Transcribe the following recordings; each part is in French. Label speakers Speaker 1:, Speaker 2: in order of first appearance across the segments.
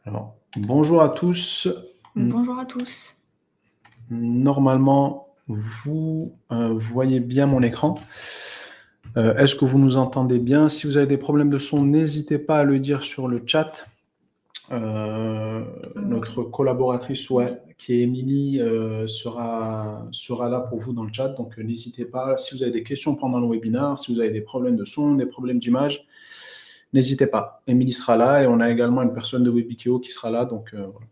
Speaker 1: Alors, bonjour à tous.
Speaker 2: Bonjour à tous.
Speaker 1: Normalement, vous voyez bien mon écran. Est-ce que vous nous entendez bien? Si vous avez des problèmes de son, n'hésitez pas à le dire sur le chat. Notre
Speaker 2: Oui,
Speaker 1: collaboratrice,
Speaker 2: oui.
Speaker 1: qui est Émilie, sera là pour vous dans le chat. Donc, n'hésitez pas. Si vous avez des questions pendant le webinaire, si vous avez des problèmes de son, des problèmes d'image, n'hésitez pas. Émilie sera là et on a également une personne de Webikio qui sera là. Donc, voilà.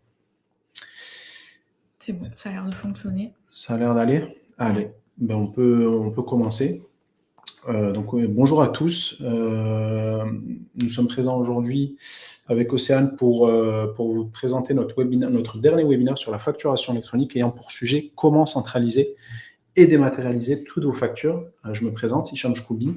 Speaker 2: C'est bon, ça a l'air de fonctionner.
Speaker 1: Ça a l'air d'aller? Allez, ben on peut commencer. Bonjour à tous. Nous sommes présents aujourd'hui avec Océane pour vous présenter notre dernier webinaire sur la facturation électronique ayant pour sujet comment centraliser et dématérialiser toutes vos factures. Je me présente, Hicham Chkoubi,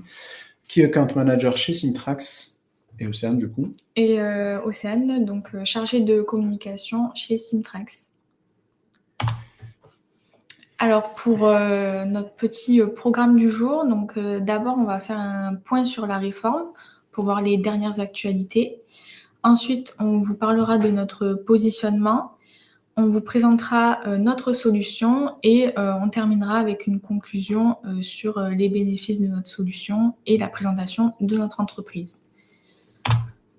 Speaker 1: Key Account Manager chez Simtrax et Océane du coup.
Speaker 2: Et Océane, donc chargée de communication chez Simtrax. Alors pour notre petit programme du jour, donc d'abord on va faire un point sur la réforme pour voir les dernières actualités. Ensuite, on vous parlera de notre positionnement. On vous présentera notre solution et on terminera avec une conclusion sur les bénéfices de notre solution et la présentation de notre entreprise.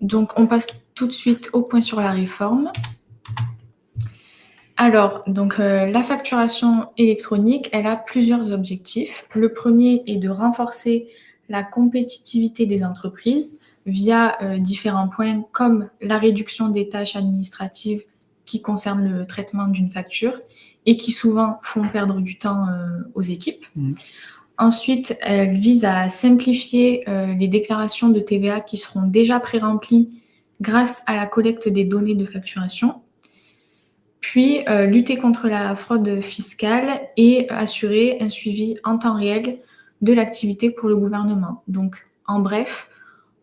Speaker 2: Donc, on passe tout de suite au point sur la réforme. Alors, donc, la facturation électronique, elle a plusieurs objectifs. Le premier est de renforcer la compétitivité des entreprises via différents points comme la réduction des tâches administratives qui concernent le traitement d'une facture et qui souvent font perdre du temps aux équipes. Ensuite, elle vise à simplifier les déclarations de TVA qui seront déjà pré-remplies grâce à la collecte des données de facturation. Puis, lutter contre la fraude fiscale et assurer un suivi en temps réel de l'activité pour le gouvernement. Donc, en bref,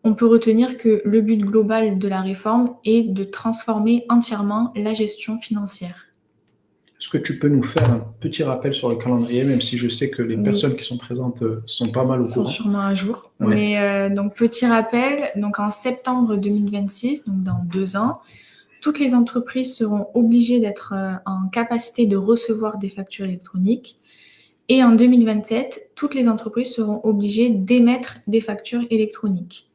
Speaker 2: on peut retenir que le but global de la réforme est de transformer entièrement la gestion financière.
Speaker 1: Est-ce que tu peux nous faire un petit rappel sur le calendrier, même si je sais que les personnes qui sont présentes sont pas mal au
Speaker 2: Sont
Speaker 1: courant?
Speaker 2: sûrement à jour.
Speaker 1: Ouais.
Speaker 2: Mais donc, petit rappel, donc en septembre 2026, donc dans 2 ans, toutes les entreprises seront obligées d'être en capacité de recevoir des factures électroniques. Et en 2027, toutes les entreprises seront obligées d'émettre des factures électroniques.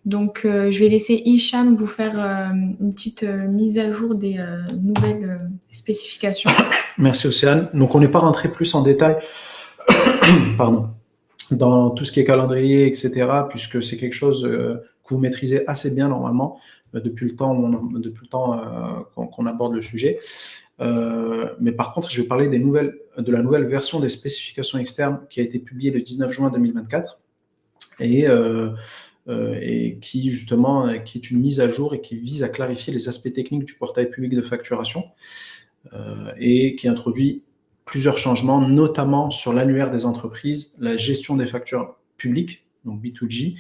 Speaker 2: Donc, je vais laisser Hicham vous faire une petite mise à jour des nouvelles spécifications.
Speaker 1: Merci Océane. Donc on n'est pas rentré plus en détail pardon, dans tout ce qui est calendrier, etc., puisque c'est quelque chose que vous maîtrisez assez bien normalement depuis le temps qu'on aborde le sujet. Mais par contre, je vais parler de la nouvelle version des spécifications externes qui a été publiée le 19 juin 2024 et qui justement qui est une mise à jour et qui vise à clarifier les aspects techniques du portail public de facturation et qui introduit plusieurs changements, notamment sur l'annuaire des entreprises, la gestion des factures publiques, donc B2G,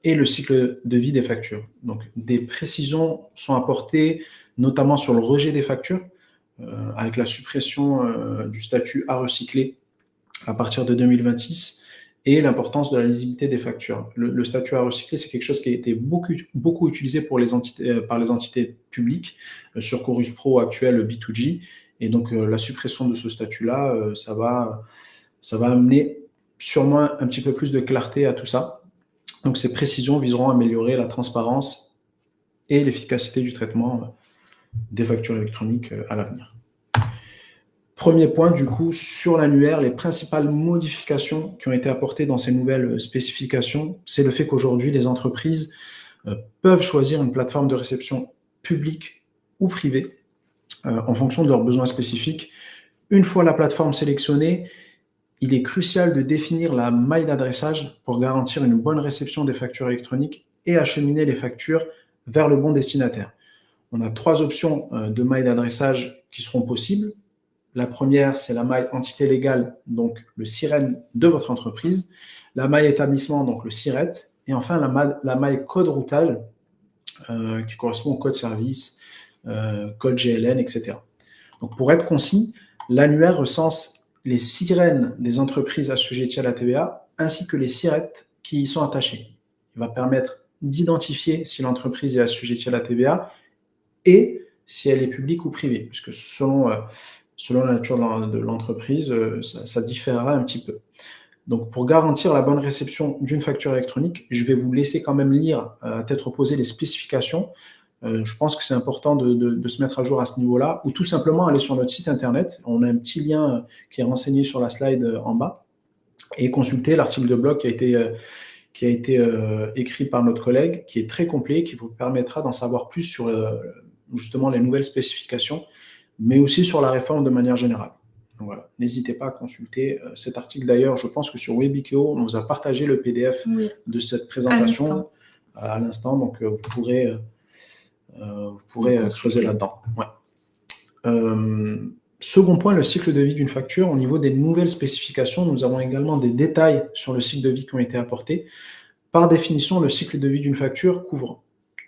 Speaker 1: et le cycle de vie des factures. Donc, des précisions sont apportées, notamment sur le rejet des factures, avec la suppression du statut à recycler à partir de 2026 et l'importance de la lisibilité des factures. Le statut à recycler, c'est quelque chose qui a été beaucoup utilisé par les entités publiques sur Chorus Pro actuel B2G. Et donc, la suppression de ce statut-là, ça va amener sûrement un petit peu plus de clarté à tout ça. Donc, ces précisions viseront à améliorer la transparence et l'efficacité du traitement des factures électroniques à l'avenir. Premier point, du coup, sur l'annuaire, les principales modifications qui ont été apportées dans ces nouvelles spécifications, c'est le fait qu'aujourd'hui, les entreprises peuvent choisir une plateforme de réception publique ou privée en fonction de leurs besoins spécifiques. Une fois la plateforme sélectionnée, il est crucial de définir la maille d'adressage pour garantir une bonne réception des factures électroniques et acheminer les factures vers le bon destinataire. On a 3 options de maille d'adressage qui seront possibles. La première, c'est la maille entité légale, donc le SIREN de votre entreprise. La maille établissement, donc le SIRET. Et enfin, la maille code routage, qui correspond au code service, code GLN, etc. Donc, pour être concis, l'annuaire recense les SIREN des entreprises assujetties à la TVA, ainsi que les SIRET qui y sont attachés. Il va permettre d'identifier si l'entreprise est assujettie à la TVA et si elle est publique ou privée, puisque selon la nature de l'entreprise, ça différera un petit peu. Donc, pour garantir la bonne réception d'une facture électronique, je vais vous laisser quand même lire à tête reposée les spécifications. Je pense que c'est important de se mettre à jour à ce niveau-là, ou tout simplement aller sur notre site internet. On a un petit lien qui est renseigné sur la slide en bas, et consulter l'article de blog qui a été écrit par notre collègue, qui est très complet, qui vous permettra d'en savoir plus sur justement les nouvelles spécifications, mais aussi sur la réforme de manière générale. Donc voilà, n'hésitez pas à consulter cet article. D'ailleurs, je pense que sur Webikeo, on vous a partagé le PDF de cette présentation à l'instant, donc vous pourrez creuser là-dedans. Ouais. Second point, le cycle de vie d'une facture. Au niveau des nouvelles spécifications, nous avons également des détails sur le cycle de vie qui ont été apportés. Par définition, le cycle de vie d'une facture couvre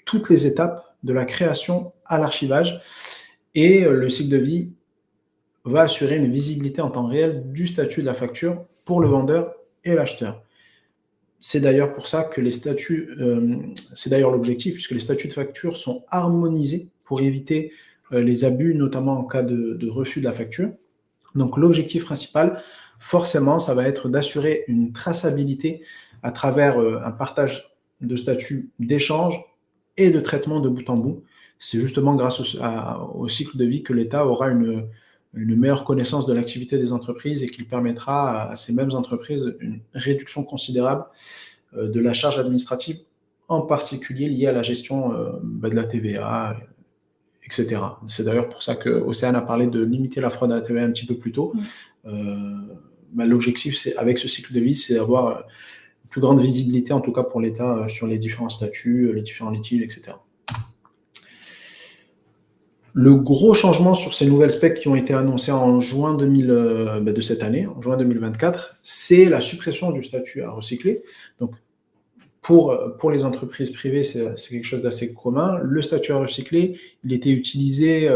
Speaker 1: toutes les étapes de la création à l'archivage, et le cycle de vie va assurer une visibilité en temps réel du statut de la facture pour le vendeur et l'acheteur. C'est d'ailleurs pour ça que les statuts, c'est d'ailleurs l'objectif, puisque les statuts de facture sont harmonisés pour éviter les abus, notamment en cas de refus de la facture. Donc l'objectif principal, forcément, ça va être d'assurer une traçabilité à travers un partage de statuts d'échange et de traitement de bout en bout. C'est justement grâce au cycle de vie que l'État aura une meilleure connaissance de l'activité des entreprises et qu'il permettra à ces mêmes entreprises une réduction considérable de la charge administrative, en particulier liée à la gestion de la TVA, etc. C'est d'ailleurs pour ça que Océane a parlé de limiter la fraude à la TVA un petit peu plus tôt. L'objectif, avec ce cycle de vie, c'est d'avoir une plus grande visibilité, en tout cas pour l'État, sur les différents statuts, les différents litiges, etc. Le gros changement sur ces nouvelles specs qui ont été annoncées en juin de cette année, en juin 2024, c'est la suppression du statut à recycler. Donc, pour les entreprises privées, c'est quelque chose d'assez commun. Le statut à recycler, il était utilisé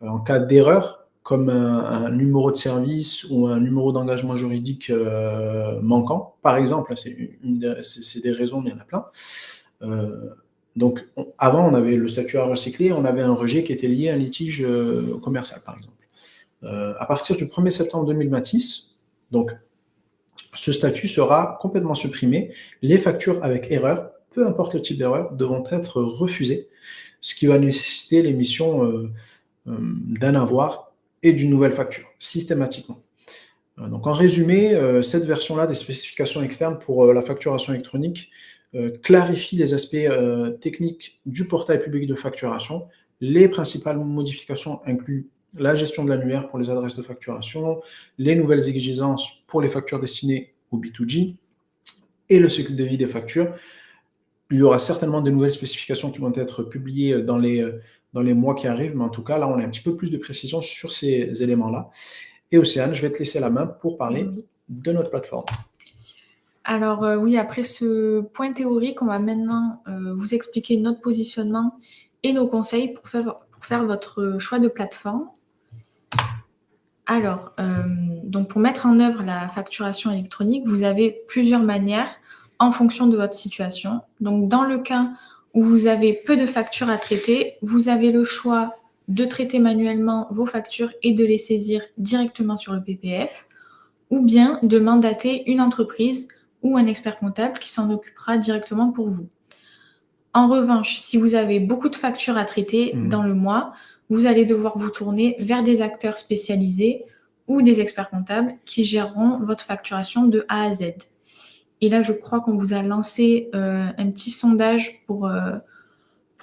Speaker 1: en cas d'erreur, comme un numéro de service ou un numéro d'engagement juridique manquant. Par exemple, c'est des raisons, mais il y en a plein. Donc, avant, on avait le statut à recycler, on avait un rejet qui était lié à un litige commercial, par exemple. À partir du 1er septembre 2026, donc, ce statut sera complètement supprimé. Les factures avec erreur, peu importe le type d'erreur, devront être refusées, ce qui va nécessiter l'émission d'un avoir et d'une nouvelle facture, systématiquement. Donc, en résumé, cette version-là des spécifications externes pour la facturation électronique clarifie les aspects techniques du portail public de facturation. Les principales modifications incluent la gestion de l'annuaire pour les adresses de facturation, les nouvelles exigences pour les factures destinées au B2G et le cycle de vie des factures. Il y aura certainement des nouvelles spécifications qui vont être publiées dans les mois qui arrivent, mais en tout cas, là, on a un petit peu plus de précision sur ces éléments-là. Et Océane, je vais te laisser la main pour parler de notre plateforme.
Speaker 2: Alors oui, après ce point théorique, on va maintenant vous expliquer notre positionnement et nos conseils pour faire votre choix de plateforme. Alors, donc pour mettre en œuvre la facturation électronique, vous avez plusieurs manières en fonction de votre situation. Donc dans le cas où vous avez peu de factures à traiter, vous avez le choix de traiter manuellement vos factures et de les saisir directement sur le PPF, ou bien de mandater une entreprise ou un expert comptable qui s'en occupera directement pour vous. En revanche, si vous avez beaucoup de factures à traiter dans le mois, vous allez devoir vous tourner vers des acteurs spécialisés ou des experts comptables qui géreront votre facturation de A à Z. Et là, je crois qu'on vous a lancé un petit sondage pour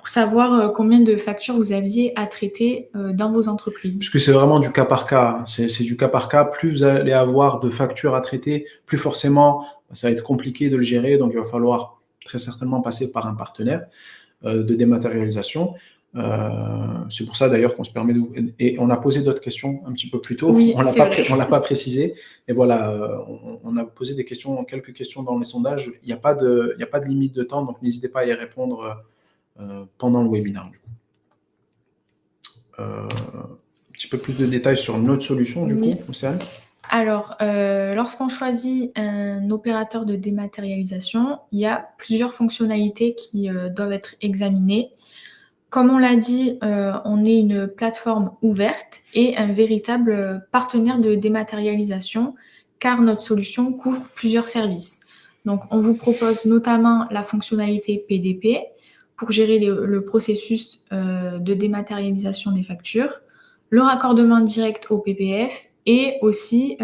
Speaker 2: savoir combien de factures vous aviez à traiter dans vos entreprises.
Speaker 1: Puisque c'est vraiment du cas par cas. C'est du cas par cas. Plus vous allez avoir de factures à traiter, plus forcément, ça va être compliqué de le gérer. Donc, il va falloir très certainement passer par un partenaire de dématérialisation. C'est pour ça d'ailleurs qu'on se permet et on a posé d'autres questions un petit peu plus tôt.
Speaker 2: Oui,
Speaker 1: on l'a pas précisé. Et voilà, on a posé quelques questions dans les sondages. Il n'y a pas de limite de temps, donc n'hésitez pas à y répondre pendant le webinaire. Un petit peu plus de détails sur notre solution, du coup, Océane.
Speaker 2: Alors, lorsqu'on choisit un opérateur de dématérialisation, il y a plusieurs fonctionnalités qui doivent être examinées. Comme on l'a dit, on est une plateforme ouverte et un véritable partenaire de dématérialisation car notre solution couvre plusieurs services. Donc, on vous propose notamment la fonctionnalité PDP pour gérer le processus de dématérialisation des factures, le raccordement direct au PPF et aussi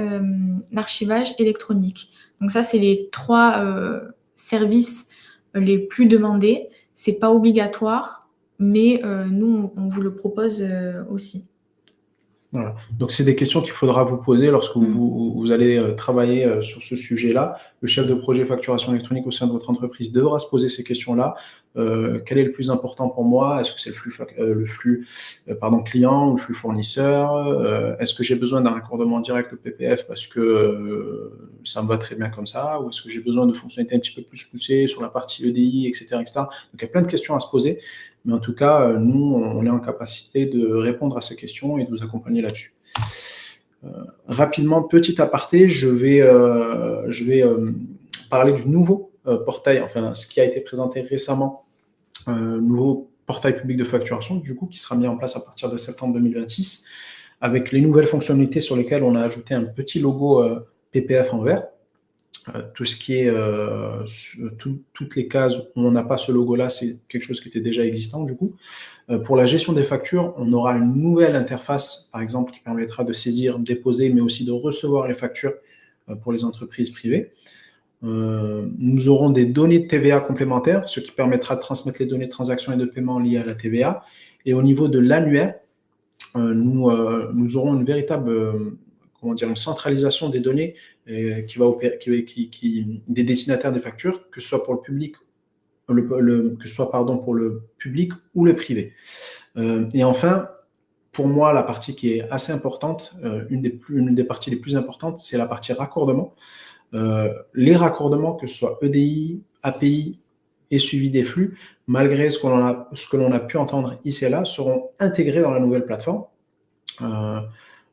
Speaker 2: l'archivage électronique. Donc ça, c'est les 3 services les plus demandés. C'est pas obligatoire, mais nous, on vous le propose aussi.
Speaker 1: Voilà. Donc, c'est des questions qu'il faudra vous poser lorsque vous allez travailler sur ce sujet-là. Le chef de projet facturation électronique au sein de votre entreprise devra se poser ces questions-là. Quel est le plus important pour moi? Est-ce que c'est le flux client ou le flux fournisseur? Est-ce que j'ai besoin d'un raccordement direct au PPF parce que ça me va très bien comme ça? Ou est-ce que j'ai besoin de fonctionnalités un petit peu plus poussées sur la partie EDI, etc., etc. Donc, il y a plein de questions à se poser. Mais en tout cas, nous, on est en capacité de répondre à ces questions et de vous accompagner là-dessus. Rapidement, petit aparté, je vais parler du nouveau portail, enfin, ce qui a été présenté récemment, nouveau portail public de facturation, du coup, qui sera mis en place à partir de septembre 2026, avec les nouvelles fonctionnalités sur lesquelles on a ajouté un petit logo PPF en vert. Tout ce qui est toutes les cases où on n'a pas ce logo-là, c'est quelque chose qui était déjà existant du coup. Pour la gestion des factures, on aura une nouvelle interface, par exemple, qui permettra de saisir, déposer, mais aussi de recevoir les factures pour les entreprises privées. Nous aurons des données de TVA complémentaires, ce qui permettra de transmettre les données de transaction et de paiement liées à la TVA. Et au niveau de l'annuaire, nous aurons une véritable une centralisation des données qui va opérer, des destinataires des factures, que ce soit pour le public, pour le public ou le privé. Et enfin, pour moi, la partie qui est assez importante, une des parties les plus importantes, c'est la partie raccordement. Les raccordements, que ce soit EDI, API et suivi des flux, malgré ce que l'on a pu entendre ici et là, seront intégrés dans la nouvelle plateforme.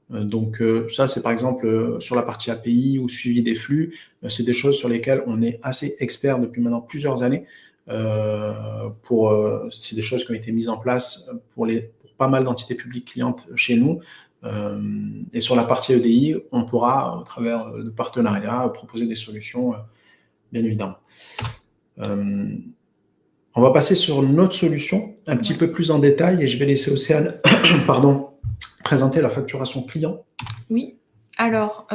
Speaker 1: Donc ça, c'est par exemple sur la partie API ou suivi des flux, c'est des choses sur lesquelles on est assez expert depuis maintenant plusieurs années. C'est des choses qui ont été mises en place pour pas mal d'entités publiques clientes chez nous. Et sur la partie EDI, on pourra, au travers de partenariats, proposer des solutions, bien évidemment. On va passer sur notre solution un petit peu plus en détail et je vais laisser Océane présenter la facturation client.
Speaker 2: Oui, alors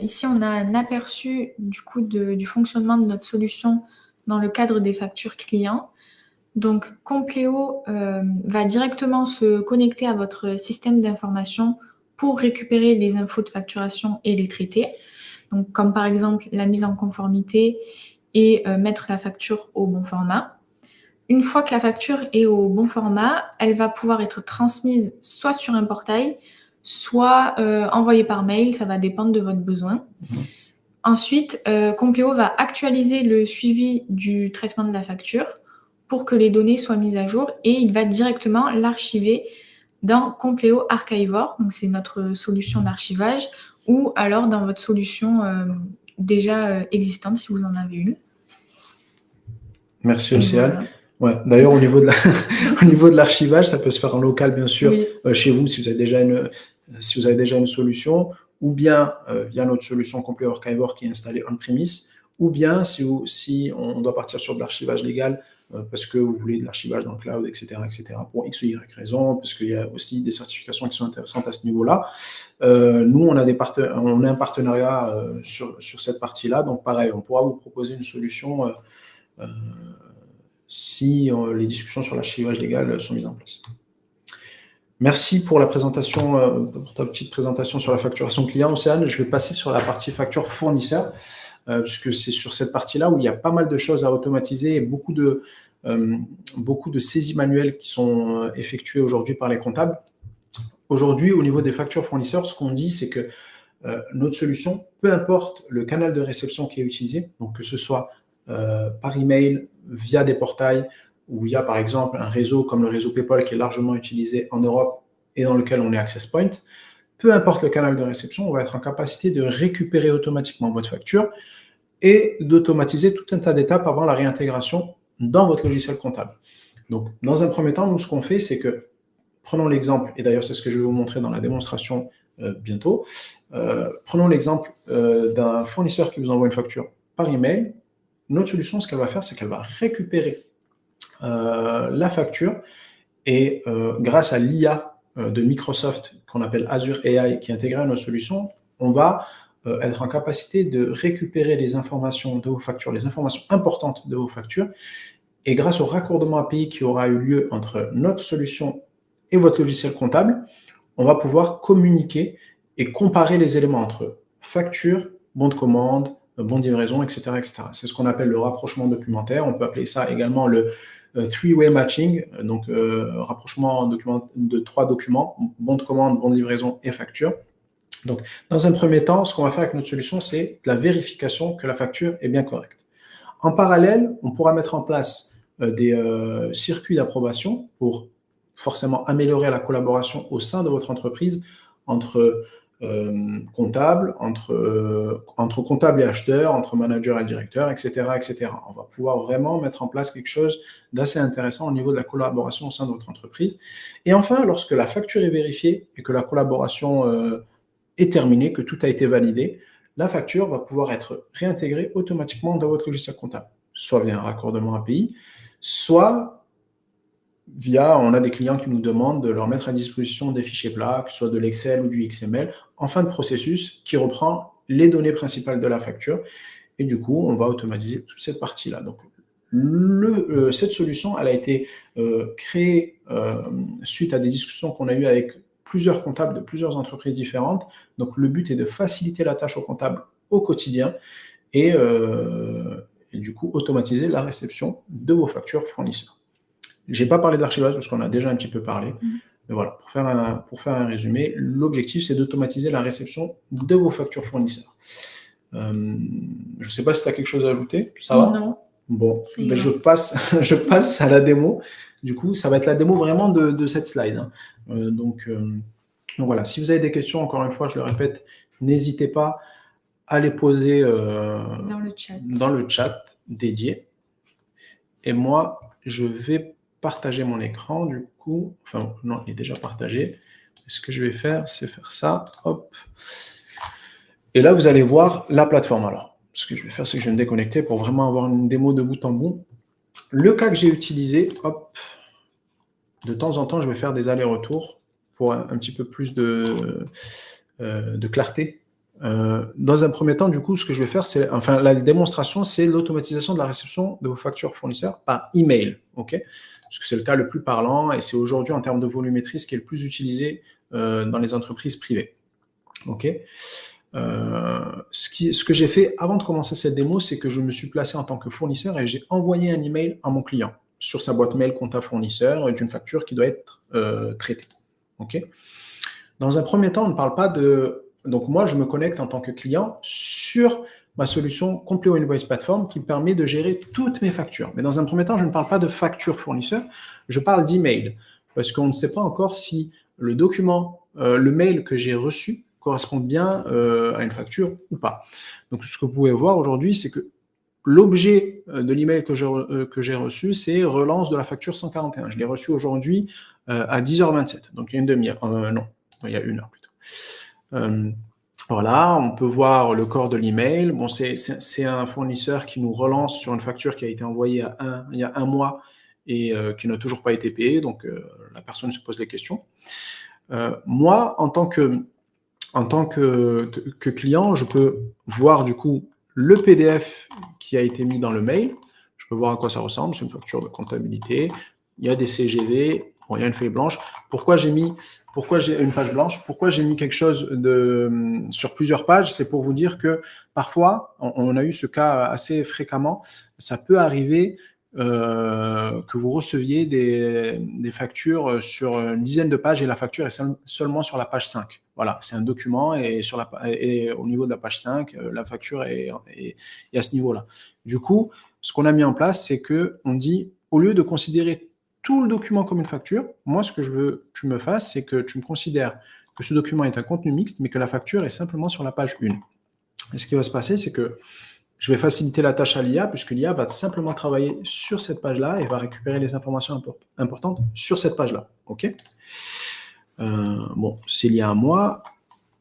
Speaker 2: ici on a un aperçu du coup du fonctionnement de notre solution dans le cadre des factures clients. Donc Compléo va directement se connecter à votre système d'information pour récupérer les infos de facturation et les traiter. Donc comme par exemple la mise en conformité et mettre la facture au bon format. Une fois que la facture est au bon format, elle va pouvoir être transmise soit sur un portail, soit envoyée par mail, ça va dépendre de votre besoin. Ensuite, Compléo va actualiser le suivi du traitement de la facture pour que les données soient mises à jour et il va directement l'archiver dans Compléo Archivor, donc c'est notre solution d'archivage, ou alors dans votre solution déjà existante si vous en avez une.
Speaker 1: Merci Océane. Voilà. Ouais. D'ailleurs, au niveau de l'archivage, ça peut se faire en local, bien sûr, oui. Chez vous, si vous avez déjà une solution, ou bien via notre solution Compléo Archivor qui est installée on-premise, ou bien si on doit partir sur de l'archivage légal parce que vous voulez de l'archivage dans le cloud, etc., pour X ou Y raison, parce qu'il y a aussi des certifications qui sont intéressantes à ce niveau-là. Nous, on a un partenariat sur cette partie-là, donc pareil, on pourra vous proposer une solution si les discussions sur l'archivage légal sont mises en place. Merci pour la présentation, pour ta petite présentation sur la facturation client, Océane. Je vais passer sur la partie facture fournisseur, puisque c'est sur cette partie-là où il y a pas mal de choses à automatiser et beaucoup de saisies manuelles qui sont effectuées aujourd'hui par les comptables. Aujourd'hui, au niveau des factures fournisseurs, ce qu'on dit, c'est que notre solution, peu importe le canal de réception qui est utilisé, donc que ce soit par email, via des portails ou via par exemple un réseau comme le réseau PayPal qui est largement utilisé en Europe et dans lequel on est Access Point, peu importe le canal de réception, on va être en capacité de récupérer automatiquement votre facture et d'automatiser tout un tas d'étapes avant la réintégration dans votre logiciel comptable. Donc, dans un premier temps, nous, ce qu'on fait, c'est que, prenons l'exemple, et d'ailleurs, c'est ce que je vais vous montrer dans la démonstration bientôt. Prenons l'exemple d'un fournisseur qui vous envoie une facture par email. Notre solution, ce qu'elle va faire, c'est qu'elle va récupérer la facture et grâce à l'IA de Microsoft qu'on appelle Azure AI qui est intégrée à nos solutions, on va être en capacité de récupérer les informations de vos factures, les informations importantes de vos factures, et grâce au raccordement API qui aura eu lieu entre notre solution et votre logiciel comptable, on va pouvoir communiquer et comparer les éléments entre facture, bon de commande, bon de livraison, etc., etc. C'est ce qu'on appelle le rapprochement documentaire. On peut appeler ça également le three-way matching, donc rapprochement de 3 documents, bon de commande, bon de livraison et facture. Donc, dans un premier temps, ce qu'on va faire avec notre solution, c'est la vérification que la facture est bien correcte. En parallèle, on pourra mettre en place des circuits d'approbation pour forcément améliorer la collaboration au sein de votre entreprise entre comptable, entre comptable et acheteur, entre manager et directeur, etc., etc. On va pouvoir vraiment mettre en place quelque chose d'assez intéressant au niveau de la collaboration au sein de votre entreprise. Et enfin, lorsque la facture est vérifiée et que la collaboration est terminée, que tout a été validé, la facture va pouvoir être réintégrée automatiquement dans votre logiciel comptable, soit via un raccordement API, soit via, on a des clients qui nous demandent de leur mettre à disposition des fichiers plats, que ce soit de l'Excel ou du XML, en fin de processus qui reprend les données principales de la facture. Et du coup, on va automatiser toute cette partie-là. Donc, cette solution, elle a été créée suite à des discussions qu'on a eues avec plusieurs comptables de plusieurs entreprises différentes. Donc, le but est de faciliter la tâche aux comptables au quotidien et du coup, automatiser la réception de vos factures fournisseurs. Je n'ai pas parlé d'archivage parce qu'on a déjà un petit peu parlé. Mais voilà, pour faire un résumé, l'objectif, c'est d'automatiser la réception de vos factures fournisseurs. Je ne sais pas si tu as quelque chose à ajouter. Ça va?
Speaker 2: Non.
Speaker 1: Bon, ben je passe à la démo. Du coup, ça va être la démo vraiment de cette slide. Hein. Donc voilà, si vous avez des questions, encore une fois, je le répète, n'hésitez pas à les poser dans le chat dédié. Et moi, je vais partager mon écran, du coup. Enfin, non, il est déjà partagé. Ce que je vais faire, c'est faire ça. Hop. Et là, vous allez voir la plateforme. Alors, ce que je vais faire, c'est que je vais me déconnecter pour vraiment avoir une démo de bout en bout. Le cas que j'ai utilisé, hop, de temps en temps, je vais faire des allers-retours pour un petit peu plus de clarté. Dans un premier temps, du coup, ce que je vais faire, c'est, enfin, la démonstration, c'est l'automatisation de la réception de vos factures fournisseurs par email, ok? Parce que c'est le cas le plus parlant et c'est aujourd'hui, en termes de volumétrie, ce qui est le plus utilisé dans les entreprises privées, ok? Ce que j'ai fait avant de commencer cette démo, c'est que je me suis placé en tant que fournisseur et j'ai envoyé un email à mon client sur sa boîte mail compta fournisseur d'une facture qui doit être traitée. Okay. Dans un premier temps, on ne parle pas de... Donc moi, je me connecte en tant que client sur ma solution Compleo Invoice Platform qui permet de gérer toutes mes factures. Mais dans un premier temps, je ne parle pas de facture fournisseur, je parle d'email parce qu'on ne sait pas encore si le document, le mail que j'ai reçu correspond bien à une facture ou pas. Donc, ce que vous pouvez voir aujourd'hui, c'est que l'objet de l'email que j'ai reçu, c'est relance de la facture 141. Je l'ai reçu aujourd'hui à 10h27, donc il y a une demi-heure. Non, il y a 1 heure plutôt. Voilà, on peut voir le corps de l'email. Bon, c'est un fournisseur qui nous relance sur une facture qui a été envoyée il y a 1 mois et qui n'a toujours pas été payée, donc la personne se pose des questions. Moi, en tant que client, je peux voir du coup le PDF qui a été mis dans le mail. Je peux voir à quoi ça ressemble. C'est une facture de comptabilité. Il y a des CGV. Bon, il y a une feuille blanche. Pourquoi j'ai une page blanche? Pourquoi j'ai mis quelque chose sur plusieurs pages? C'est pour vous dire que parfois, on a eu ce cas assez fréquemment, ça peut arriver que vous receviez des factures sur une dizaine de pages et la facture est seulement sur la page 5. Voilà, c'est un document et au niveau de la page 5, la facture est à ce niveau-là. Du coup, ce qu'on a mis en place, c'est qu'on dit, au lieu de considérer tout le document comme une facture, moi, ce que je veux que tu me fasses, c'est que tu me considères que ce document est un contenu mixte, mais que la facture est simplement sur la page 1. Et ce qui va se passer, c'est que je vais faciliter la tâche à l'IA, puisque l'IA va simplement travailler sur cette page-là et va récupérer les informations importantes sur cette page-là. OK ? Bon, c'est lié à moi.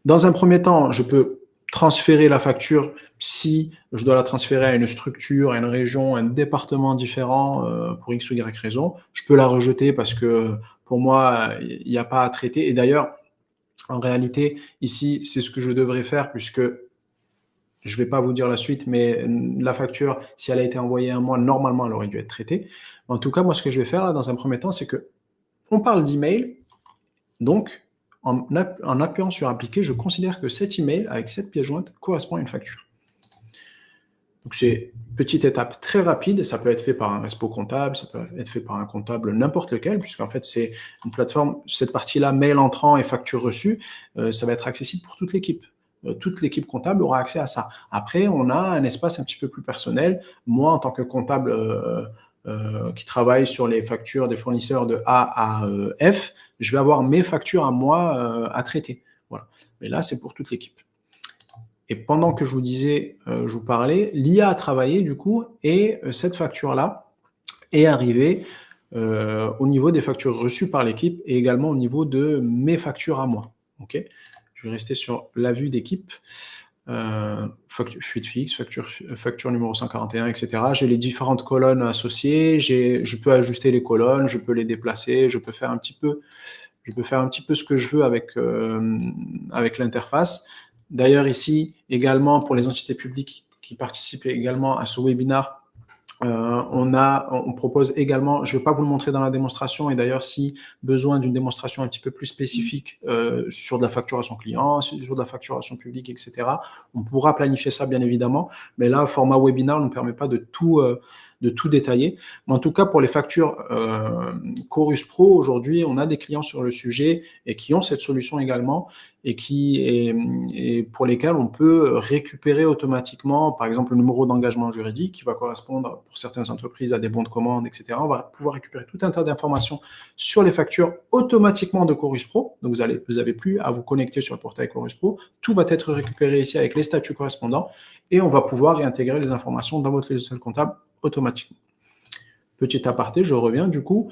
Speaker 1: Dans un premier temps, je peux transférer la facture si je dois la transférer à une structure, à une région, à un département différent pour X ou Y raison. Je peux la rejeter parce que pour moi, il n'y a pas à traiter. Et d'ailleurs, en réalité, ici, c'est ce que je devrais faire puisque je ne vais pas vous dire la suite, mais la facture, si elle a été envoyée à moi, normalement, elle aurait dû être traitée. En tout cas, moi, ce que je vais faire là, dans un premier temps, c'est que on parle d'email. Donc, en appuyant sur appliquer, je considère que cet email avec cette pièce jointe correspond à une facture. Donc, c'est une petite étape très rapide. Ça peut être fait par un respo comptable, ça peut être fait par un comptable n'importe lequel, puisqu'en fait, c'est une plateforme, cette partie-là, mail entrant et facture reçue, ça va être accessible pour toute l'équipe. Toute l'équipe comptable aura accès à ça. Après, on a un espace un petit peu plus personnel. Moi, en tant que comptable qui travaille sur les factures des fournisseurs de A à F, je vais avoir mes factures à moi à traiter. Voilà. Mais là, c'est pour toute l'équipe. Et pendant que je vous disais, je vous parlais, l'IA a travaillé du coup, et cette facture-là est arrivée au niveau des factures reçues par l'équipe et également au niveau de mes factures à moi. Okay, je vais rester sur la vue d'équipe. Fuite fixe, facture numéro 141, etc. J'ai les différentes colonnes associées, je peux ajuster les colonnes, je peux les déplacer, je peux faire un petit peu ce que je veux avec l'interface. D'ailleurs, ici, également, pour les entités publiques qui participent également à ce webinaire, on propose également, je ne vais pas vous le montrer dans la démonstration, et d'ailleurs, si besoin d'une démonstration un petit peu plus spécifique sur de la facturation client, sur de la facturation publique, etc., on pourra planifier ça, bien évidemment, mais là, format webinaire ne nous permet pas de tout détailler. Mais en tout cas, pour les factures Chorus Pro, aujourd'hui, on a des clients sur le sujet et qui ont cette solution également et pour lesquels on peut récupérer automatiquement, par exemple, le numéro d'engagement juridique qui va correspondre pour certaines entreprises à des bons de commande, etc. On va pouvoir récupérer tout un tas d'informations sur les factures automatiquement de Chorus Pro. Donc, vous n'avez plus à vous connecter sur le portail Chorus Pro. Tout va être récupéré ici avec les statuts correspondants et on va pouvoir réintégrer les informations dans votre logiciel comptable automatiquement. Petit aparté, je reviens du coup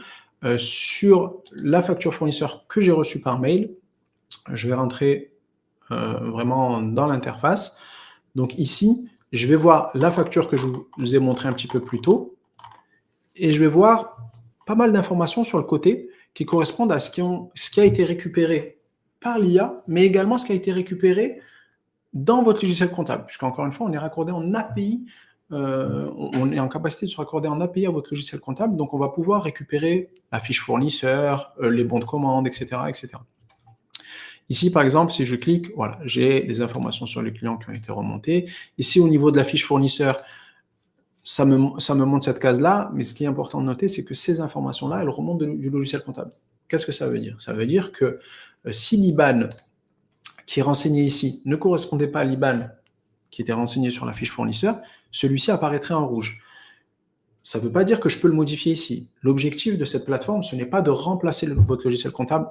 Speaker 1: sur la facture fournisseur que j'ai reçue par mail. Je vais rentrer vraiment dans l'interface. Donc ici, je vais voir la facture que je vous ai montrée un petit peu plus tôt et je vais voir pas mal d'informations sur le côté qui correspondent à ce qui a été récupéré par l'IA, mais également ce qui a été récupéré dans votre logiciel comptable, puisqu'encore une fois, on est raccordé en API. On est en capacité de se raccorder en API à votre logiciel comptable, donc on va pouvoir récupérer la fiche fournisseur, les bons de commande, etc., etc. Ici, par exemple, si je clique, voilà, j'ai des informations sur les clients qui ont été remontées. Ici, au niveau de la fiche fournisseur, ça me montre cette case-là, mais ce qui est important de noter, c'est que ces informations-là, elles remontent du logiciel comptable. Qu'est-ce que ça veut dire? Ça veut dire que si l'IBAN qui est renseigné ici ne correspondait pas à l'IBAN qui était renseigné sur la fiche fournisseur, celui-ci apparaîtrait en rouge. Ça ne veut pas dire que je peux le modifier ici. L'objectif de cette plateforme, ce n'est pas de remplacer votre logiciel comptable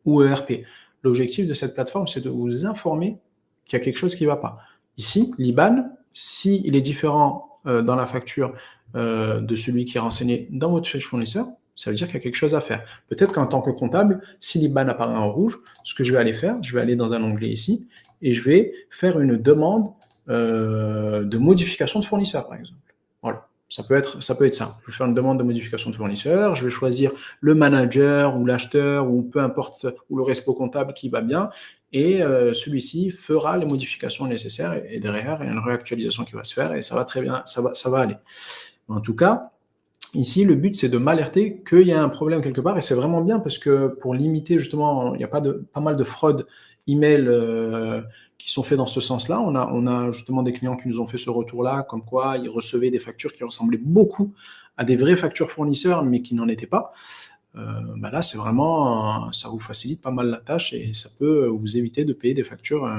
Speaker 1: ou ERP. L'objectif de cette plateforme, c'est de vous informer qu'il y a quelque chose qui ne va pas. Ici, l'IBAN, s'il est différent dans la facture de celui qui est renseigné dans votre fiche fournisseur, ça veut dire qu'il y a quelque chose à faire. Peut-être qu'en tant que comptable, si l'IBAN apparaît en rouge, ce que je vais aller faire, je vais aller dans un onglet ici et je vais faire une demande de modification de fournisseur, par exemple. Voilà, ça peut être ça. Je vais faire une demande de modification de fournisseur, je vais choisir le manager ou l'acheteur ou peu importe, ou le respo comptable qui va bien, et celui-ci fera les modifications nécessaires et derrière, il y a une réactualisation qui va se faire et ça va très bien, ça va aller. En tout cas, ici, le but, c'est de m'alerter qu'il y a un problème quelque part et c'est vraiment bien parce que pour limiter justement, il y a pas mal de fraudes email qui sont faits dans ce sens-là. On a justement des clients qui nous ont fait ce retour-là, comme quoi ils recevaient des factures qui ressemblaient beaucoup à des vraies factures fournisseurs, mais qui n'en étaient pas. Là, c'est vraiment, ça vous facilite pas mal la tâche et ça peut vous éviter de payer des factures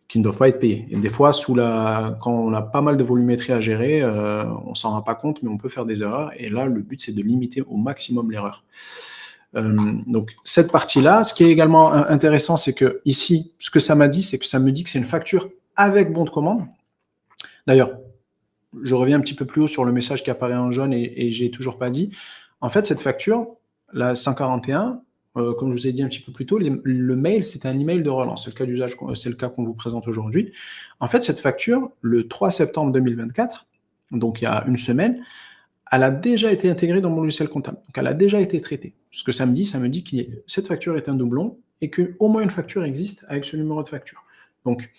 Speaker 1: qui ne doivent pas être payées. Et des fois, quand on a pas mal de volumétrie à gérer, on s'en rend pas compte, mais on peut faire des erreurs. Et là, le but, c'est de limiter au maximum l'erreur. Donc, cette partie-là, ce qui est également intéressant, c'est que ici, ce que ça m'a dit, c'est que ça me dit que c'est une facture avec bon de commande. D'ailleurs, je reviens un petit peu plus haut sur le message qui apparaît en jaune et j'ai toujours pas dit. En fait, cette facture, la 141, comme je vous ai dit un petit peu plus tôt, le mail, c'est un email de relance. C'est le cas d'usage, c'est le cas qu'on vous présente aujourd'hui. En fait, cette facture, le 3 septembre 2024, donc il y a une semaine, elle a déjà été intégrée dans mon logiciel comptable. Donc, elle a déjà été traitée. Ce que ça me dit que cette facture est un doublon et qu'au moins une facture existe avec ce numéro de facture. Donc,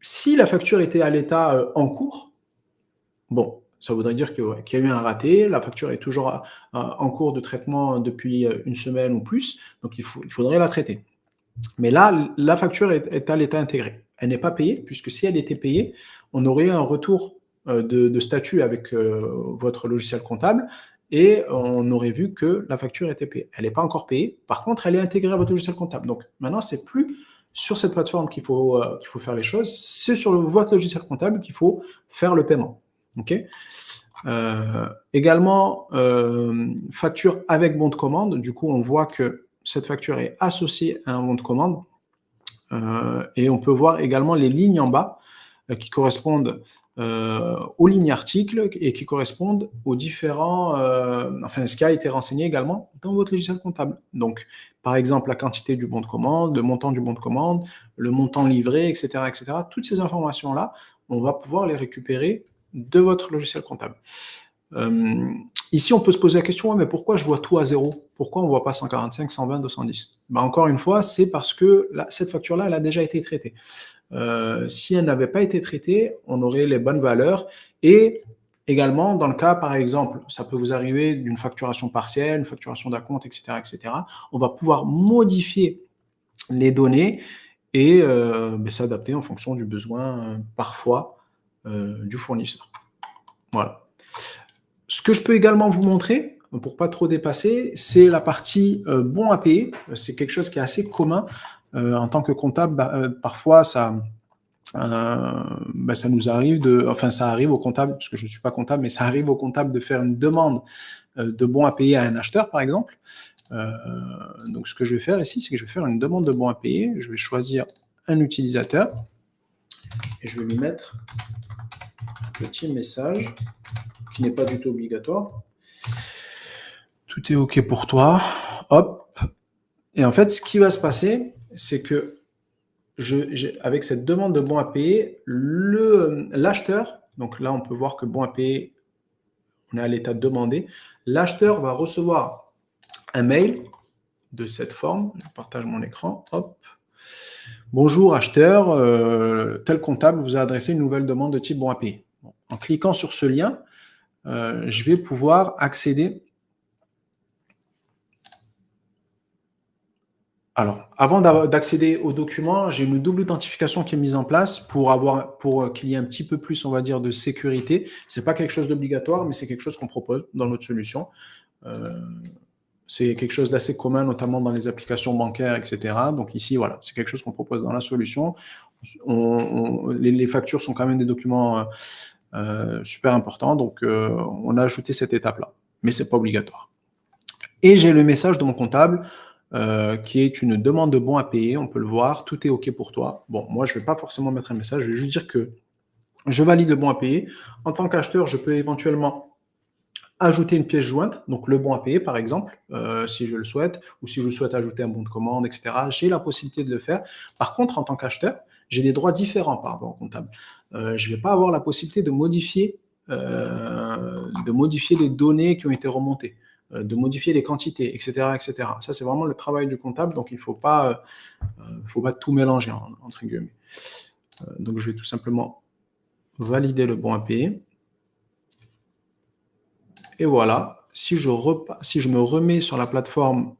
Speaker 1: si la facture était à l'état en cours, bon, ça voudrait dire qu'il y a eu un raté, la facture est toujours en cours de traitement depuis une semaine ou plus, donc il faudrait la traiter. Mais là, la facture est à l'état intégré. Elle n'est pas payée, puisque si elle était payée, on aurait un retour de statut avec votre logiciel comptable et on aurait vu que la facture était payée. Elle n'est pas encore payée, par contre, elle est intégrée à votre logiciel comptable. Donc maintenant, c'est plus sur cette plateforme qu'il faut faire les choses, c'est sur votre logiciel comptable qu'il faut faire le paiement. Okay, également, facture avec bon de commande. Du coup, on voit que cette facture est associée à un bon de commande. Et on peut voir également les lignes en bas qui correspondent aux lignes articles et qui correspondent aux différents, enfin ce qui a été renseigné également dans votre logiciel comptable. Donc, par exemple, la quantité du bon de commande, le montant du bon de commande, le montant livré, etc., etc. Toutes ces informations-là, on va pouvoir les récupérer de votre logiciel comptable. Ici, on peut se poser la question, mais pourquoi je vois tout à zéro? Pourquoi on ne voit pas 145, 120, 210? Encore une fois, c'est parce que cette facture-là, elle a déjà été traitée. Si elle n'avait pas été traitée, on aurait les bonnes valeurs. Et également, dans le cas, par exemple, ça peut vous arriver d'une facturation partielle, une facturation d'acompte, etc., etc., on va pouvoir modifier les données et s'adapter en fonction du besoin, parfois, du fournisseur. Voilà. Ce que je peux également vous montrer, pour pas trop dépasser, c'est la partie bon à payer. C'est quelque chose qui est assez commun en tant que comptable. Parfois, ça nous arrive ça arrive au comptable, parce que je ne suis pas comptable, mais ça arrive au comptable de faire une demande de bon à payer à un acheteur, par exemple. Donc, ce que je vais faire ici, c'est que je vais faire une demande de bon à payer. Je vais choisir un utilisateur et je vais lui mettre un petit message qui n'est pas du tout obligatoire. Tout est OK pour toi. Hop. Et en fait, ce qui va se passer, c'est que avec cette demande de bon à payer, l'acheteur, donc là, on peut voir que bon à payer, on est à l'état de demander. L'acheteur va recevoir un mail de cette forme. Je partage mon écran. Hop. Bonjour acheteur, tel comptable vous a adressé une nouvelle demande de type bon à payer. Bon. En cliquant sur ce lien, je vais pouvoir accéder. Alors, avant d'accéder au document, j'ai une double authentification qui est mise en place pour qu'il y ait un petit peu plus, on va dire, de sécurité. C'est pas quelque chose d'obligatoire, mais c'est quelque chose qu'on propose dans notre solution. C'est quelque chose d'assez commun, notamment dans les applications bancaires, etc. Donc ici, voilà, c'est quelque chose qu'on propose dans la solution. Les factures sont quand même des documents super importants, donc on a ajouté cette étape-là, mais c'est pas obligatoire. Et j'ai le message de mon comptable qui est une demande de bon à payer. On peut le voir, tout est OK pour toi. Bon, moi, je ne vais pas forcément mettre un message, je vais juste dire que je valide le bon à payer. En tant qu'acheteur, je peux éventuellement ajouter une pièce jointe, donc le bon à payer, par exemple, si je le souhaite, ou si je souhaite ajouter un bon de commande, etc. J'ai la possibilité de le faire. Par contre, en tant qu'acheteur, j'ai des droits différents par rapport au comptable. Je ne vais pas avoir la possibilité de modifier les données qui ont été remontées, de modifier les quantités, etc., etc. Ça, c'est vraiment le travail du comptable, donc il ne faut pas tout mélanger, entre guillemets. Donc, je vais tout simplement valider le bon à payer. Et voilà, si je me remets sur la plateforme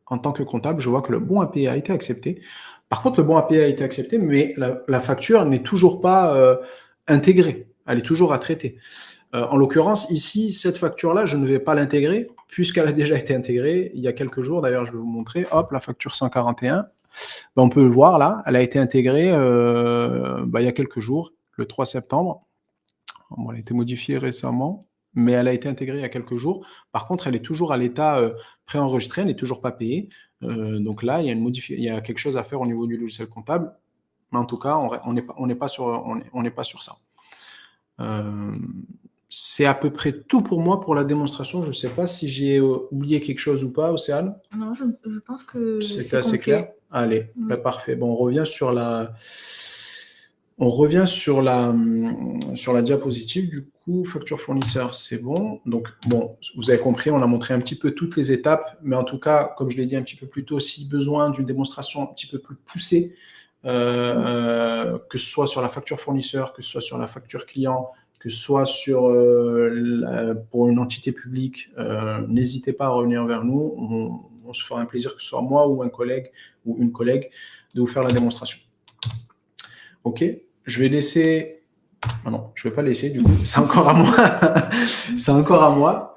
Speaker 1: en tant que comptable, je vois que le bon à payer a été accepté. Par contre, le bon à payer a été accepté, mais la facture n'est toujours pas intégrée. Elle est toujours à traiter. En l'occurrence, ici, cette facture-là, je ne vais pas l'intégrer puisqu'elle a déjà été intégrée il y a quelques jours. D'ailleurs, je vais vous montrer. Hop, la facture 141. On peut le voir là. Elle a été intégrée il y a quelques jours, le 3 septembre. Bon, elle a été modifiée récemment, mais elle a été intégrée il y a quelques jours. Par contre, elle est toujours à l'état préenregistré, elle n'est toujours pas payée. Donc là, il y a quelque chose à faire au niveau du logiciel comptable. Mais en tout cas, on n'est pas sur ça. C'est à peu près tout pour moi pour la démonstration. Je ne sais pas si j'ai oublié quelque chose ou pas, Océane.
Speaker 2: Non, je pense que
Speaker 1: c'était assez clair. Allez,
Speaker 2: oui.
Speaker 1: Bah, parfait. Bon, on revient sur la diapositive. Du coup, facture fournisseur, c'est bon. Donc, bon, vous avez compris, on a montré un petit peu toutes les étapes, mais en tout cas, comme je l'ai dit un petit peu plus tôt, si besoin d'une démonstration un petit peu plus poussée, que ce soit sur la facture fournisseur, que ce soit sur la facture client, que ce soit pour une entité publique, n'hésitez pas à revenir vers nous. On se fera un plaisir, que ce soit moi ou un collègue ou une collègue, de vous faire la démonstration. OK, je vais laisser... Ah non, je ne vais pas laisser, du coup, c'est encore à moi. C'est encore à moi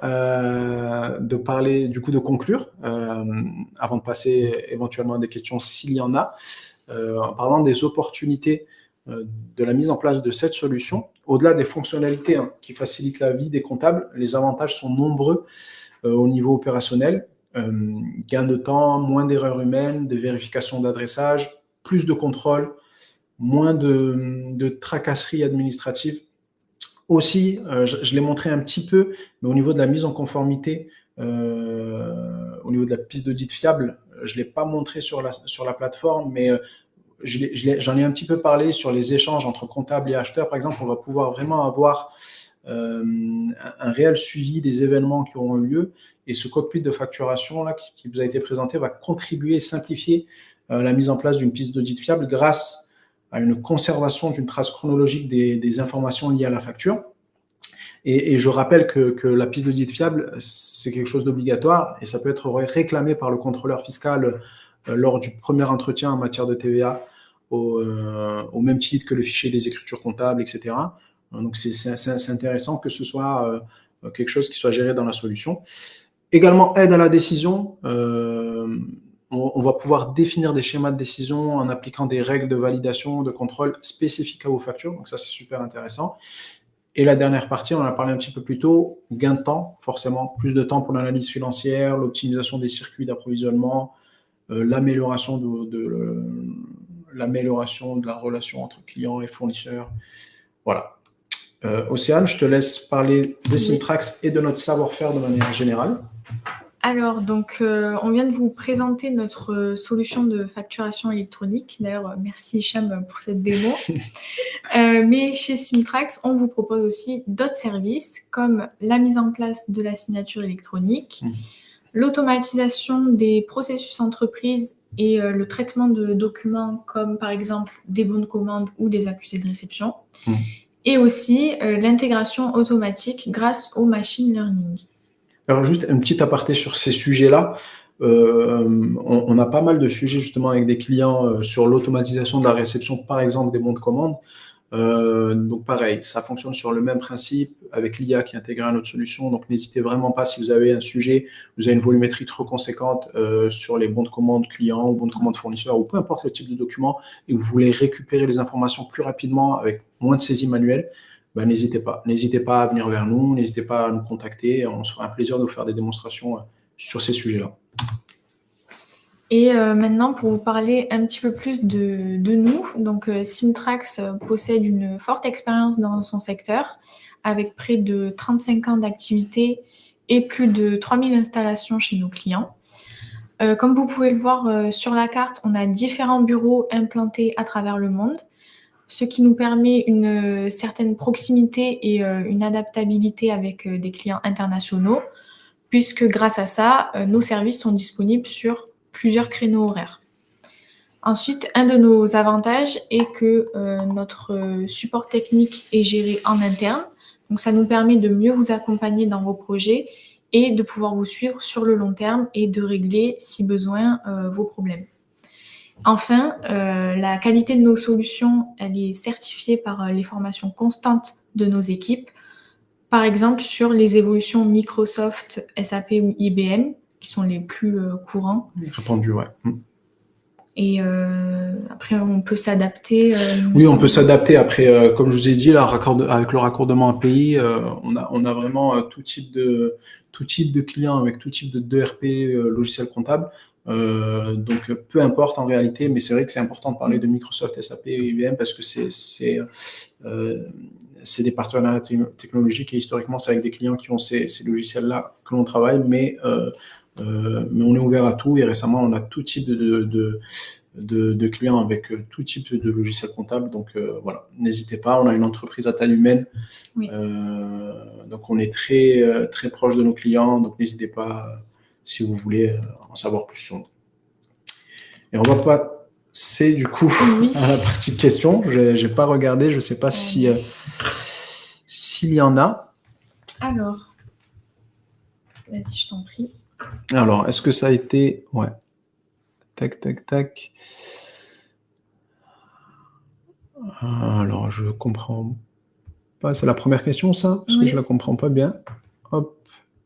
Speaker 1: de parler, du coup, de conclure, avant de passer éventuellement à des questions s'il y en a, en parlant des opportunités de la mise en place de cette solution. Au-delà des fonctionnalités qui facilitent la vie des comptables, les avantages sont nombreux au niveau opérationnel. Gain de temps, moins d'erreurs humaines, de vérification d'adressage, plus de contrôle, moins de tracasseries administratives. Aussi, je l'ai montré un petit peu, mais au niveau de la mise en conformité, au niveau de la piste d'audit fiable, je ne l'ai pas montré sur la plateforme, mais j'en ai un petit peu parlé sur les échanges entre comptables et acheteurs. Par exemple, on va pouvoir vraiment avoir un réel suivi des événements qui auront eu lieu. Et ce cockpit de facturation là, qui vous a été présenté va contribuer et simplifier la mise en place d'une piste d'audit fiable grâce à une conservation d'une trace chronologique des informations liées à la facture. Et je rappelle que la piste d'audit fiable, c'est quelque chose d'obligatoire et ça peut être réclamé par le contrôleur fiscal lors du premier entretien en matière de TVA, au même titre que le fichier des écritures comptables, etc. Donc, c'est intéressant que ce soit quelque chose qui soit géré dans la solution. Également, aide à la décision. On va pouvoir définir des schémas de décision en appliquant des règles de validation, de contrôle spécifiques à vos factures. Donc, ça, c'est super intéressant. Et la dernière partie, on en a parlé un petit peu plus tôt, gain de temps, forcément, plus de temps pour l'analyse financière, l'optimisation des circuits d'approvisionnement, l'amélioration l'amélioration de la relation entre clients et fournisseurs. Voilà. Océane, je te laisse parler de Simtrax et de notre savoir-faire de manière générale.
Speaker 2: Alors, donc, on vient de vous présenter notre solution de facturation électronique. D'ailleurs, merci Hicham pour cette démo. Mais chez Simtrax, on vous propose aussi d'autres services comme la mise en place de la signature électronique, l'automatisation des processus entreprises et le traitement de documents comme par exemple des bons de commande ou des accusés de réception. Et aussi l'intégration automatique grâce au machine learning.
Speaker 1: Alors, juste un petit aparté sur ces sujets-là. On a pas mal de sujets justement avec des clients sur l'automatisation de la réception, par exemple, des bons de commande. Donc, pareil, ça fonctionne sur le même principe avec l'IA qui intègre à notre solution. Donc, n'hésitez vraiment pas si vous avez un sujet, vous avez une volumétrie trop conséquente sur les bons de commande clients ou bons de commande fournisseurs ou peu importe le type de document et vous voulez récupérer les informations plus rapidement avec moins de saisie manuelle. Ben, n'hésitez pas. N'hésitez pas à venir vers nous, n'hésitez pas à nous contacter. On se fera un plaisir de vous faire des démonstrations sur ces sujets-là.
Speaker 2: Et maintenant, pour vous parler un petit peu plus de nous, donc Simtrax possède une forte expérience dans son secteur, avec près de 35 ans d'activité et plus de 3000 installations chez nos clients. Comme vous pouvez le voir sur la carte, on a différents bureaux implantés à travers le monde, ce qui nous permet une certaine proximité et une adaptabilité avec des clients internationaux, puisque grâce à ça, nos services sont disponibles sur plusieurs créneaux horaires. Ensuite, un de nos avantages est que notre support technique est géré en interne, donc ça nous permet de mieux vous accompagner dans vos projets et de pouvoir vous suivre sur le long terme et de régler, si besoin, vos problèmes. Enfin, la qualité de nos solutions, elle est certifiée par les formations constantes de nos équipes, par exemple sur les évolutions Microsoft, SAP ou IBM, qui sont les plus courants.
Speaker 1: Répandus, ouais.
Speaker 2: Et après, on peut s'adapter.
Speaker 1: Oui, on peut s'adapter. Après, comme je vous ai dit, là, avec le raccordement API, on a vraiment tout type de clients avec tout type d'ERP logiciel comptable. Donc, peu importe en réalité, mais c'est vrai que c'est important de parler de Microsoft, SAP et IBM parce que c'est des partenariats technologiques et historiquement, c'est avec des clients qui ont ces logiciels-là que l'on travaille, mais on est ouvert à tout et récemment, on a tout type de clients avec tout type de logiciel comptable. Donc voilà, n'hésitez pas, on a une entreprise à taille humaine,
Speaker 2: Oui.
Speaker 1: donc on est très, très proche de nos clients, donc n'hésitez pas si vous voulez en savoir plus sur nous. Et on va passer du coup
Speaker 2: Oui.
Speaker 1: à la partie de questions. J'ai pas regardé, je sais pas s'il y en a.
Speaker 2: Alors, vas-y, je t'en prie.
Speaker 1: Alors, est-ce que ça a été... Ouais. Tac, tac, tac. Alors, je comprends pas. C'est la première question, ça? Parce que je la comprends pas bien. Hop,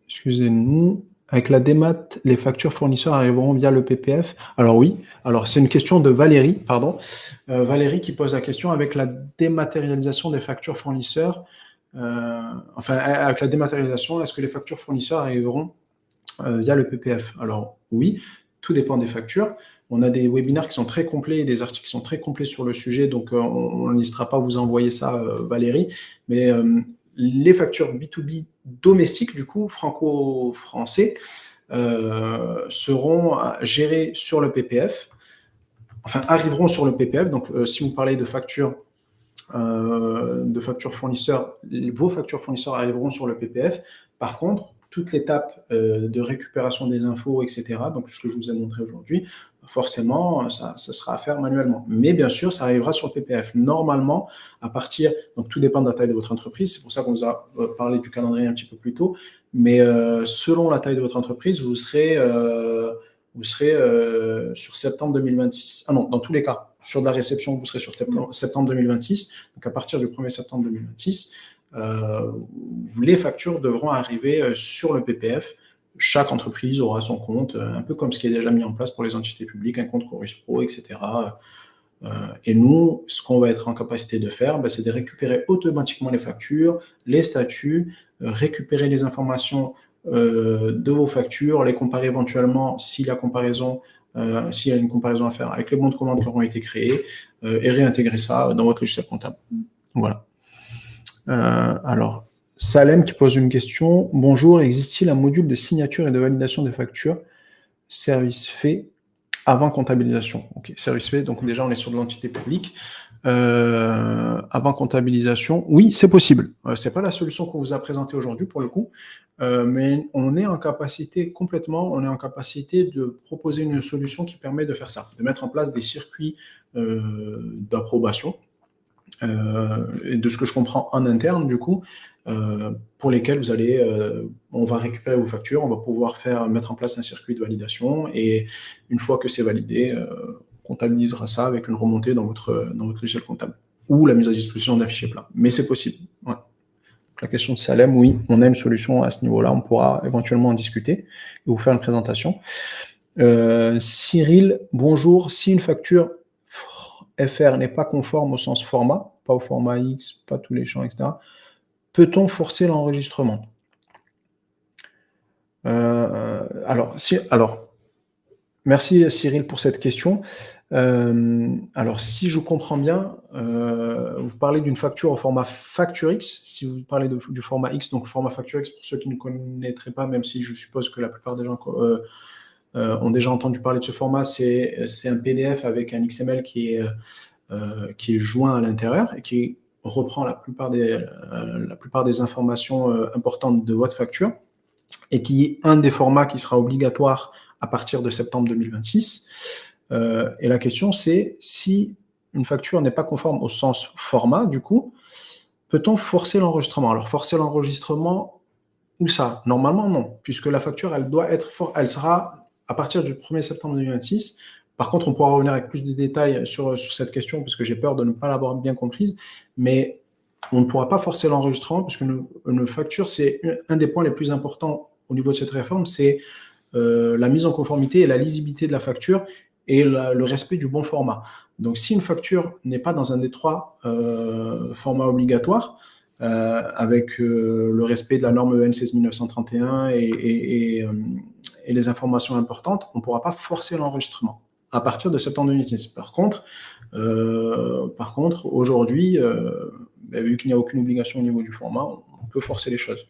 Speaker 1: excusez-nous. Avec la démat, les factures fournisseurs arriveront via le PPF? Alors oui. Alors, c'est une question de Valérie, pardon. Valérie qui pose la question avec la dématérialisation des factures fournisseurs. Enfin, avec la dématérialisation, est-ce que les factures fournisseurs arriveront via le PPF? Alors oui, tout dépend des factures. On a des webinaires qui sont très complets, des articles qui sont très complets sur le sujet, donc on n'hésitera pas à vous envoyer ça, Valérie. Mais les factures B2B domestiques, du coup, franco-français, seront gérées sur le PPF, enfin arriveront sur le PPF. Donc si vous parlez de factures fournisseurs, vos factures fournisseurs arriveront sur le PPF. Par contre, toute l'étape de récupération des infos, etc., donc ce que je vous ai montré aujourd'hui, forcément, ça sera à faire manuellement. Mais bien sûr, ça arrivera sur le PPF. Normalement, à partir, donc tout dépend de la taille de votre entreprise, c'est pour ça qu'on vous a parlé du calendrier un petit peu plus tôt, mais selon la taille de votre entreprise, vous serez sur septembre 2026. Ah non, dans tous les cas, sur de la réception, vous serez sur septembre 2026. Donc, à partir du 1er septembre 2026, les factures devront arriver sur le PPF. Chaque entreprise aura son compte, un peu comme ce qui est déjà mis en place pour les entités publiques, un compte Chorus Pro, etc. Et nous, ce qu'on va être en capacité de faire, c'est de récupérer automatiquement les factures, les statuts, récupérer les informations de vos factures, les comparer éventuellement s'il y a une comparaison à faire avec les bons de commande qui auront été créés et réintégrer ça dans votre logiciel comptable. Voilà. Alors, Salem qui pose une question. Bonjour, existe-t-il un module de signature et de validation des factures? Service fait avant comptabilisation. Ok, service fait, donc déjà on est sur de l'entité publique. Avant comptabilisation, oui, c'est possible. C'est pas la solution qu'on vous a présentée aujourd'hui pour le coup, mais on est en capacité de proposer une solution qui permet de faire ça, de mettre en place des circuits d'approbation, et de ce que je comprends en interne du coup, pour lesquels on va récupérer vos factures, on va pouvoir mettre en place un circuit de validation et une fois que c'est validé, comptabilisera ça avec une remontée dans votre logiciel comptable ou la mise à disposition d'un fichier plat. Mais c'est possible. Ouais. La question de Salem, oui, on a une solution à ce niveau-là, on pourra éventuellement en discuter et vous faire une présentation. Cyril, bonjour. Si une facture FR n'est pas conforme au sens format, pas au format X, pas tous les champs, etc., peut-on forcer l'enregistrement? Alors, merci Cyril pour cette question. Alors, si je comprends bien, vous parlez d'une facture au format FactureX. Si vous parlez du format X, donc le format FactureX, pour ceux qui ne connaîtraient pas, même si je suppose que la plupart des gens ont déjà entendu parler de ce format, c'est un PDF avec un XML qui est joint à l'intérieur et qui reprend la plupart des informations importantes de votre facture et qui est un des formats qui sera obligatoire à partir de septembre 2026. Et la question, c'est si une facture n'est pas conforme au sens format, du coup, peut-on forcer l'enregistrement? Alors, forcer l'enregistrement, où ça? Normalement, non, puisque la facture, elle sera à partir du 1er septembre 2026. Par contre, on pourra revenir avec plus de détails sur cette question, parce que j'ai peur de ne pas l'avoir bien comprise, mais on ne pourra pas forcer l'enregistrement, puisque une facture, c'est un des points les plus importants au niveau de cette réforme, c'est la mise en conformité et la lisibilité de la facture et le respect du bon format. Donc, si une facture n'est pas dans un des trois formats obligatoires, avec le respect de la norme EN 16931 et les informations importantes, on ne pourra pas forcer l'enregistrement. à partir de septembre 2006. Par contre, aujourd'hui, vu qu'il n'y a aucune obligation au niveau du format, on peut forcer les choses.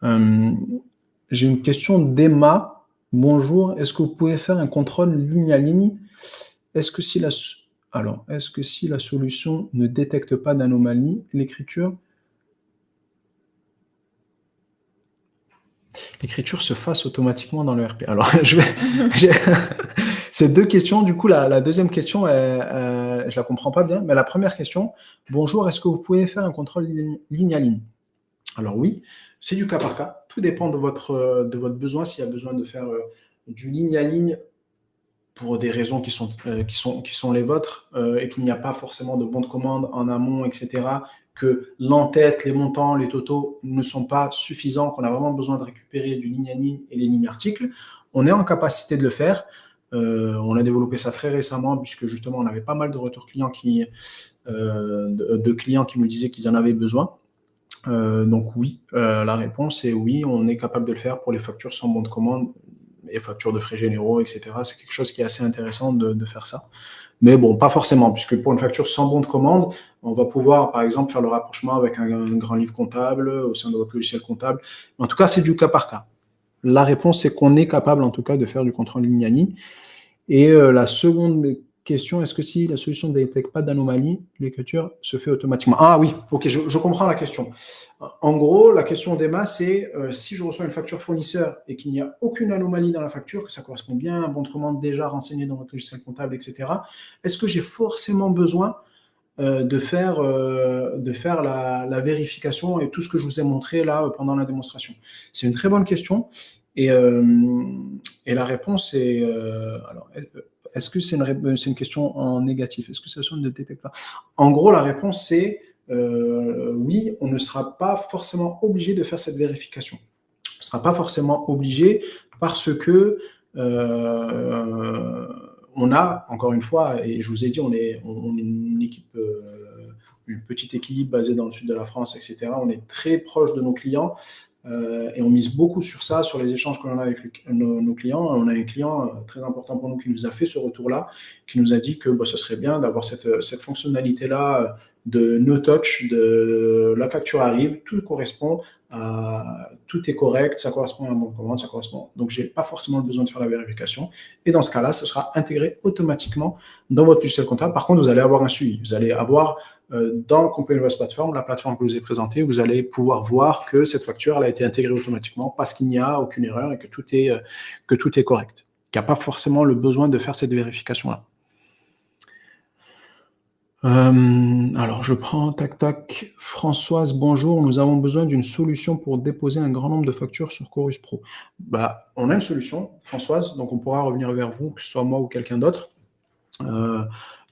Speaker 1: J'ai une question d'Emma. Bonjour, est-ce que vous pouvez faire un contrôle ligne à ligne? Est-ce que si la solution ne détecte pas d'anomalie, l'écriture se fasse automatiquement dans le RP? Alors, ces deux questions, du coup, la deuxième question, je la comprends pas bien, mais la première question, bonjour, est-ce que vous pouvez faire un contrôle ligne à ligne? Alors oui, c'est du cas par cas. Tout dépend de votre besoin. S'il y a besoin de faire du ligne à ligne pour des raisons qui sont les vôtres et qu'il n'y a pas forcément de bon de commande en amont, etc., que l'entête, les montants, les totaux ne sont pas suffisants, qu'on a vraiment besoin de récupérer du ligne à ligne et les lignes articles, on est en capacité de le faire. On a développé ça très récemment puisque justement on avait pas mal de retours clients de clients qui nous disaient qu'ils en avaient besoin. Donc oui, la réponse est oui, on est capable de le faire pour les factures sans bon de commande, les factures de frais généraux, etc. C'est quelque chose qui est assez intéressant de faire ça. Mais bon, pas forcément, puisque pour une facture sans bon de commande, on va pouvoir, par exemple, faire le rapprochement avec un grand livre comptable au sein de votre logiciel comptable. En tout cas, c'est du cas par cas. La réponse, c'est qu'on est capable, en tout cas, de faire du contrôle ligne à ligne. Et la seconde question, est-ce que si la solution ne détecte pas d'anomalie, l'écriture se fait automatiquement? Ah oui, ok, je comprends la question. En gros, la question d'Emma, c'est si je reçois une facture fournisseur et qu'il n'y a aucune anomalie dans la facture, que ça correspond bien à un bon de commande déjà renseigné dans votre logiciel comptable, etc., est-ce que j'ai forcément besoin de faire la vérification et tout ce que je vous ai montré là pendant la démonstration? C'est une très bonne question. Et la réponse est... alors, est-ce que c'est une question en négatif? Est-ce que ça ne détecte pas? En gros, la réponse c'est oui, on ne sera pas forcément obligé de faire cette vérification. On ne sera pas forcément obligé parce que on a, encore une fois, et je vous ai dit, on est une équipe, une petite équipe basée dans le sud de la France, etc. On est très proche de nos clients. Et on mise beaucoup sur ça, sur les échanges que l'on a avec nos clients. On a un client très important pour nous qui nous a fait ce retour-là, qui nous a dit que ce serait bien d'avoir cette fonctionnalité-là de no touch, de la facture arrive, tout correspond, tout est correct, ça correspond à un bon de commande, ça correspond. Donc, je n'ai pas forcément le besoin de faire la vérification. Et dans ce cas-là, ce sera intégré automatiquement dans votre logiciel comptable. Par contre, vous allez avoir un suivi. Vous allez avoir dans Compliant Invoice Platform, la plateforme que je vous ai présentée, vous allez pouvoir voir que cette facture elle a été intégrée automatiquement parce qu'il n'y a aucune erreur et que tout est correct. Il n'y a pas forcément le besoin de faire cette vérification-là. Alors, je prends tac. Françoise, bonjour. Nous avons besoin d'une solution pour déposer un grand nombre de factures sur Chorus Pro. On a une solution, Françoise, donc on pourra revenir vers vous, que ce soit moi ou quelqu'un d'autre.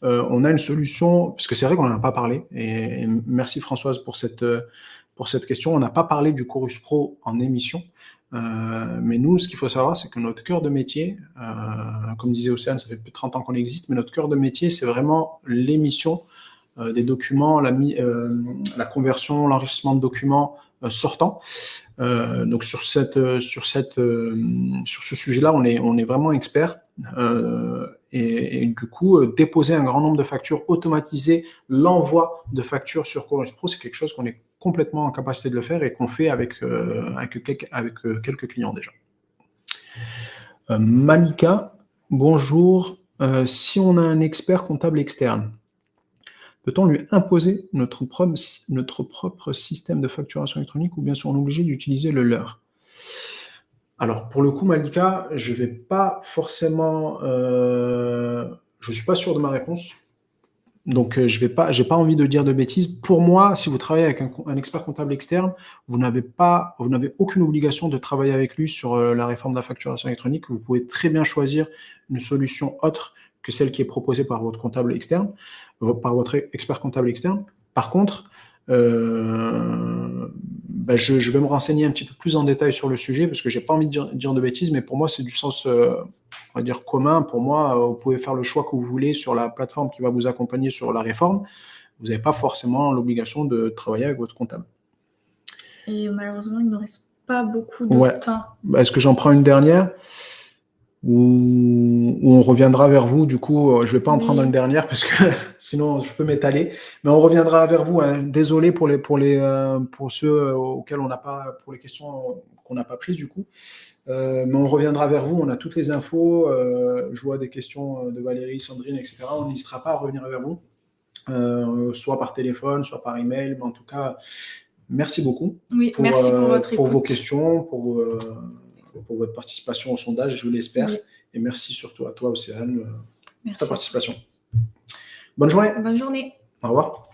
Speaker 1: On a une solution, parce que c'est vrai qu'on n'en a pas parlé, et merci Françoise pour cette question. On n'a pas parlé du Chorus Pro en émission, mais nous, ce qu'il faut savoir, c'est que notre cœur de métier, comme disait Océane, ça fait plus de 30 ans qu'on existe, mais notre cœur de métier, c'est vraiment l'émission des documents, la conversion, l'enrichissement de documents sortants. Donc sur ce sujet-là, on est vraiment expert. Et du coup, déposer un grand nombre de factures, automatiser l'envoi de factures sur Chorus Pro, c'est quelque chose qu'on est complètement en capacité de le faire et qu'on fait avec quelques clients déjà. Malika, bonjour. Si on a un expert comptable externe, peut-on lui imposer notre propre système de facturation électronique ou bien sont-on obligé d'utiliser le leur? Alors, pour le coup, Malika, je vais pas forcément... je suis pas sûr de ma réponse. Donc, j'ai pas envie de dire de bêtises. Pour moi, si vous travaillez avec un expert comptable externe, vous n'avez aucune obligation de travailler avec lui sur la réforme de la facturation électronique. Vous pouvez très bien choisir une solution autre que celle qui est proposée par votre comptable externe, par votre expert comptable externe. Par contre, je vais me renseigner un petit peu plus en détail sur le sujet parce que j'ai pas envie de dire de bêtises, mais pour moi, c'est du sens, on va dire, commun. Pour moi, vous pouvez faire le choix que vous voulez sur la plateforme qui va vous accompagner sur la réforme. Vous n'avez pas forcément l'obligation de travailler avec votre comptable.
Speaker 2: Et malheureusement, il ne me reste pas beaucoup de temps.
Speaker 1: Est-ce que j'en prends une dernière? où on reviendra vers vous. Du coup, je ne vais pas en
Speaker 2: Oui.
Speaker 1: prendre une dernière parce que sinon je peux m'étaler. Mais on reviendra vers vous, hein. Désolé pour ceux auxquels on n'a pas, pour les questions qu'on n'a pas prises du coup. Mais on reviendra vers vous. On a toutes les infos. Je vois des questions de Valérie, Sandrine, etc. On n'hésitera pas à revenir vers vous, soit par téléphone, soit par email. Mais en tout cas, merci beaucoup
Speaker 2: Oui, merci pour votre
Speaker 1: pour vos
Speaker 2: écoute.
Speaker 1: questions, pour votre participation au sondage, je l'espère.
Speaker 2: Oui.
Speaker 1: Et merci surtout à toi, Océane, pour ta
Speaker 2: Merci à tous.
Speaker 1: participation. Bonne journée.
Speaker 2: Bonne journée.
Speaker 1: Au revoir.